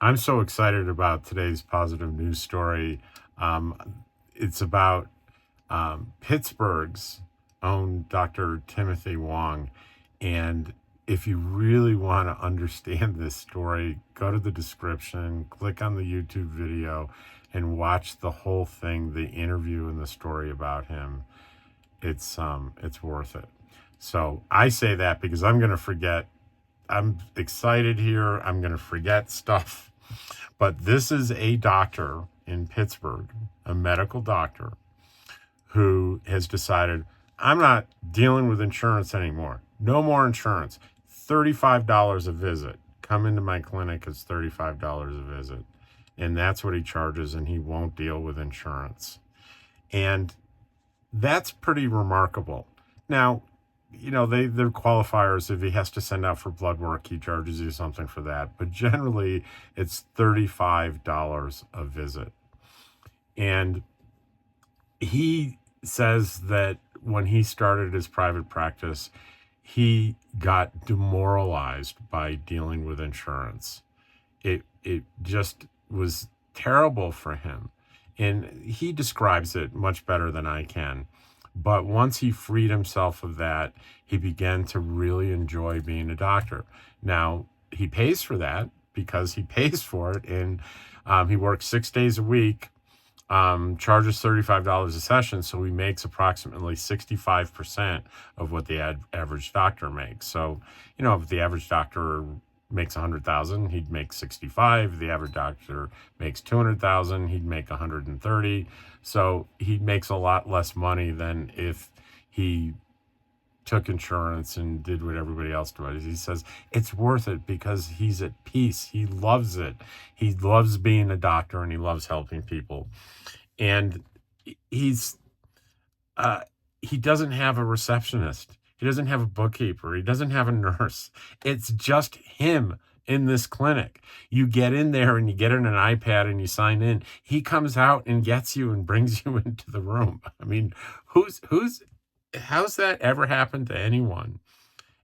I'm so excited about today's positive news story. It's about Pittsburgh's own Dr. Timothy Wong. And if you really want to understand this story, go to the description, click on the YouTube video, and watch the whole thing, the interview and the story about him. It's worth it. So I say that because I'm going to forget. I'm excited here. I'm going to forget stuff. But this is a doctor in Pittsburgh, a medical doctor, who has decided, I'm not dealing with insurance anymore. No more insurance. $35 a visit. Come into my clinic, it's $35 a visit. And that's what he charges, and he won't deal with insurance. And that's pretty remarkable. Now, they're qualifiers. If he has to send out for blood work, he charges you something for that. But generally, it's $35 a visit. And he says that when he started his private practice, he got demoralized by dealing with insurance. It just was terrible for him. And he describes it much better than I can. But once he freed himself of that, he began to really enjoy being a doctor. Now, he pays for that because he pays for it. And he works 6 days a week, charges $35 a session. So he makes approximately 65% of what the average doctor makes. So, if the average doctor makes 100,000, he'd make 65. If the average doctor makes 200,000, he'd make 130. So he makes a lot less money than if he took insurance and did what everybody else does. He says it's worth it because he's at peace. He loves it. He loves being a doctor and he loves helping people. And he's he doesn't have a receptionist. He doesn't have a bookkeeper. He doesn't have a nurse. It's just him in this clinic. You get in there and you get in an iPad and you sign in. He comes out and gets you and brings you into the room. I mean, how's that ever happened to anyone?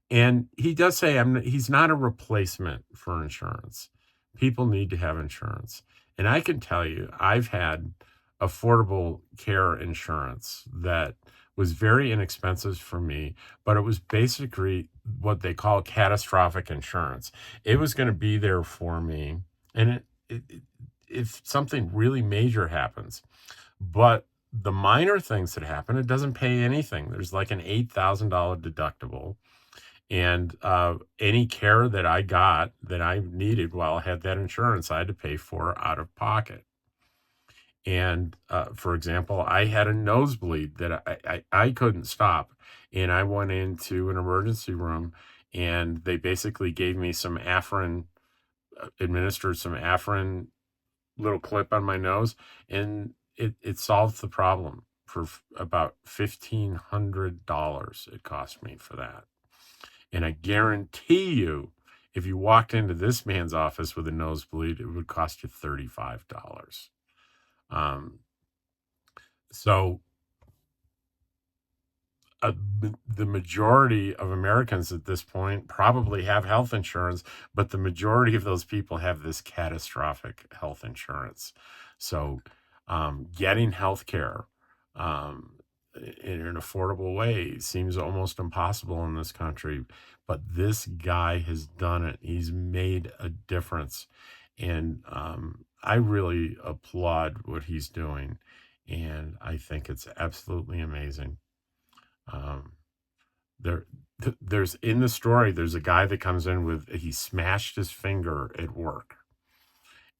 And he does say he's not a replacement for insurance. People need to have insurance. And I can tell you, I've had affordable care insurance that was very inexpensive for me, but it was basically what they call catastrophic insurance. It was going to be there for me, and if something really major happens, but the minor things that happen, it doesn't pay anything. There's like an $8,000 deductible. And any care that I got that I needed while I had that insurance, I had to pay for out of pocket. And for example, I had a nosebleed that I couldn't stop. And I went into an emergency room and they basically gave me some Afrin, administered some Afrin little clip on my nose. And it solved the problem for about $1,500 it cost me for that. And I guarantee you, if you walked into this man's office with a nosebleed, it would cost you $35. Um, so the majority of Americans at this point probably have health insurance, but the majority of those people have this catastrophic health insurance. So getting health care in an affordable way seems almost impossible in this country. But this guy has done it. He's made a difference. And I really applaud what he's doing. And I think it's absolutely amazing. Um, there's in the story, there's a guy that comes in with, he smashed his finger at work.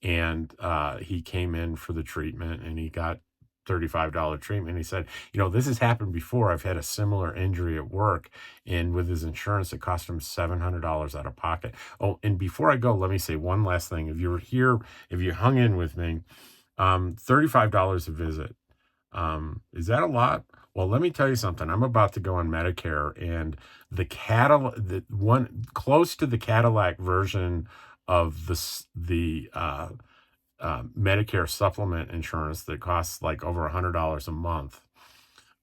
And he came in for the treatment and he got $35 treatment. He said, this has happened before. I've had a similar injury at work, and with his insurance, it cost him $700 out of pocket. Oh, and before I go, let me say one last thing. If you're here, if you hung in with me, $35 a visit. Is that a lot? Well, let me tell you something. I'm about to go on Medicare, and the one close to the Cadillac version of the Medicare supplement insurance that costs like over $100 a month.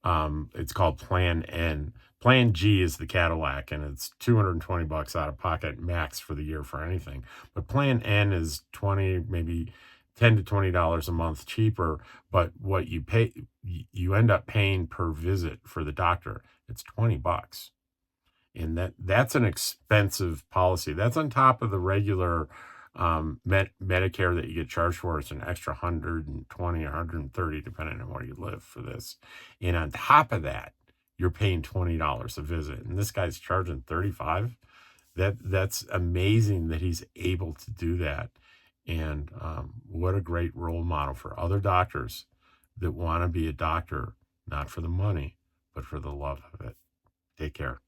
It's called Plan N. Plan G is the Cadillac, and it's $220 out of pocket max for the year for anything. But Plan N is 20, maybe $10 to $20 a month cheaper. But what you pay, you end up paying per visit for the doctor. It's $20, and that's an expensive policy. That's on top of the regular Medicare that you get charged for. It's an extra 120 or 130 depending on where you live for this. And on top of that, you're paying $20 a visit, and this guy's charging 35. That's amazing that he's able to do that. And what a great role model for other doctors that want to be a doctor, not for the money, but for the love of it. Take care.